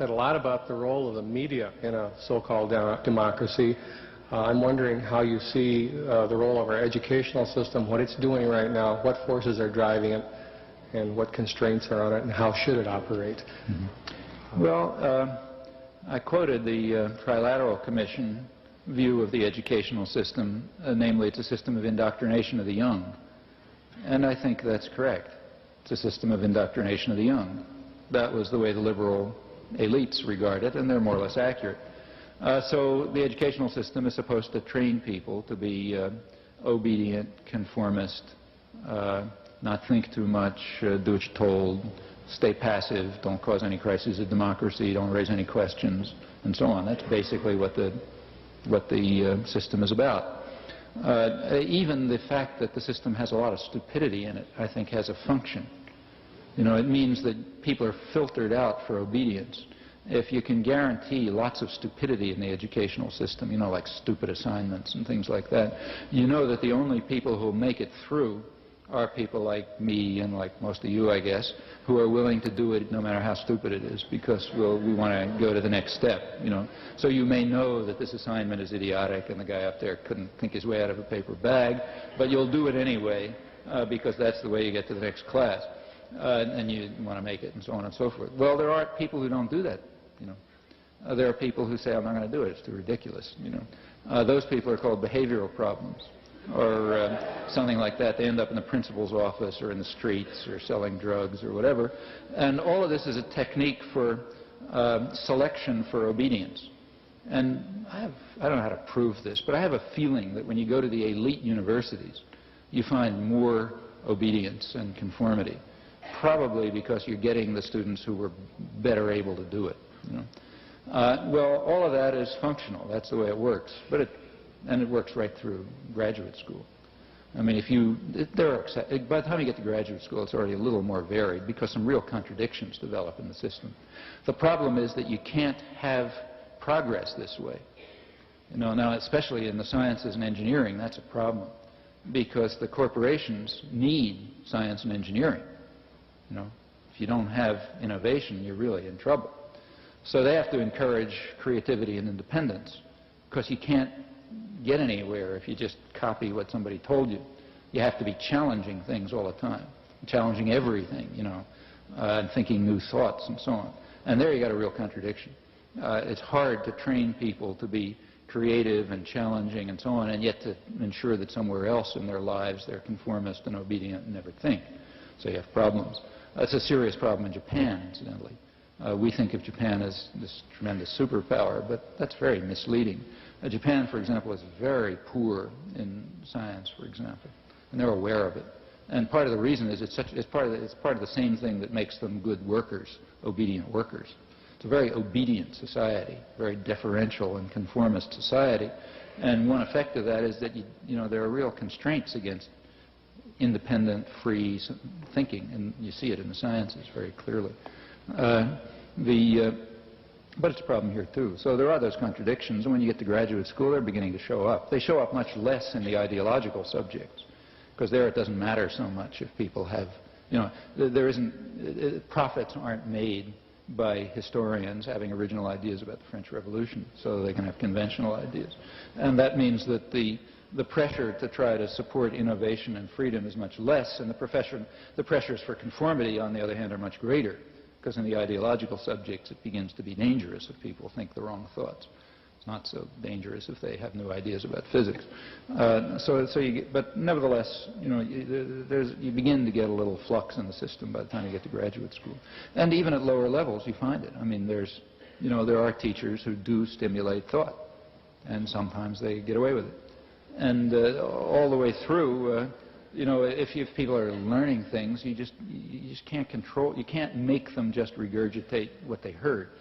said a lot about the role of the media in a so-called democracy. I'm wondering how you see the role of our educational system, what it's doing right now, what forces are driving it, and what constraints are on it, and how should it operate? Well, I quoted the Trilateral Commission view of the educational system, namely it's a system of indoctrination of the young. And I think that's correct. It's a system of indoctrination of the young. That was the way the liberal elites regard it, and they're more or less accurate. So the educational system is supposed to train people to be obedient, conformist, not think too much, do what you're told, stay passive, don't cause any crises of democracy, don't raise any questions, and so on. That's basically what the system is about. Even the fact that the system has a lot of stupidity in it, I think, has a function. You know, it means that people are filtered out for obedience. If you can guarantee lots of stupidity in the educational system, you know, like stupid assignments and things like that, you know that the only people who will make it through are people like me and like most of you, I guess, who are willing to do it no matter how stupid it is, because we want to go to the next step, you know. So you may know that this assignment is idiotic and the guy up there couldn't think his way out of a paper bag, but you'll do it anyway because that's the way you get to the next class. And you want to make it, and so on and so forth. Well, there are people who don't do that, you know. There are people who say, I'm not going to do it, it's too ridiculous, you know. Those people are called behavioral problems, or something like that. They end up in the principal's office or in the streets or selling drugs or whatever. And all of this is a technique for selection for obedience. And I don't know how to prove this, but I have a feeling that when you go to the elite universities, you find more obedience and conformity. Probably because you're getting the students who were better able to do it. You know? Well, all of that is functional. That's the way it works. And it works right through graduate school. I mean, by the time you get to graduate school, it's already a little more varied because some real contradictions develop in the system. The problem is that you can't have progress this way. You know, now, especially in the sciences and engineering, that's a problem because the corporations need science and engineering. You know, if you don't have innovation, you're really in trouble. So they have to encourage creativity and independence because you can't get anywhere if you just copy what somebody told you. You have to be challenging things all the time, challenging everything, you know, and thinking new thoughts and so on. And there you got a real contradiction. It's hard to train people to be creative and challenging and so on, and yet to ensure that somewhere else in their lives they're conformist and obedient and never think. So you have problems. It's a serious problem in Japan, incidentally. We think of Japan as this tremendous superpower, but that's very misleading. Japan, for example, is very poor in science, for example, and they're aware of it. And part of the reason is it's part of the same thing that makes them good workers, obedient workers. It's a very obedient society, very deferential and conformist society, and one effect of that is that you know there are real constraints against independent, free thinking, and you see it in the sciences very clearly. But it's a problem here too. So there are those contradictions, and when you get to graduate school, they're beginning to show up. They show up much less in the ideological subjects, because there it doesn't matter so much if people have, you know, profits aren't made by historians having original ideas about the French Revolution, so they can have conventional ideas. And that means that the pressure to try to support innovation and freedom is much less, and the pressures for conformity, on the other hand, are much greater, because in the ideological subjects it begins to be dangerous if people think the wrong thoughts. It's not so dangerous if they have new ideas about physics. But nevertheless, you know, you begin to get a little flux in the system by the time you get to graduate school. And even at lower levels you find it. I mean, there are teachers who do stimulate thought, and sometimes they get away with it. And all the way through, you know, if people are learning things, you just can't control, you can't make them just regurgitate what they heard.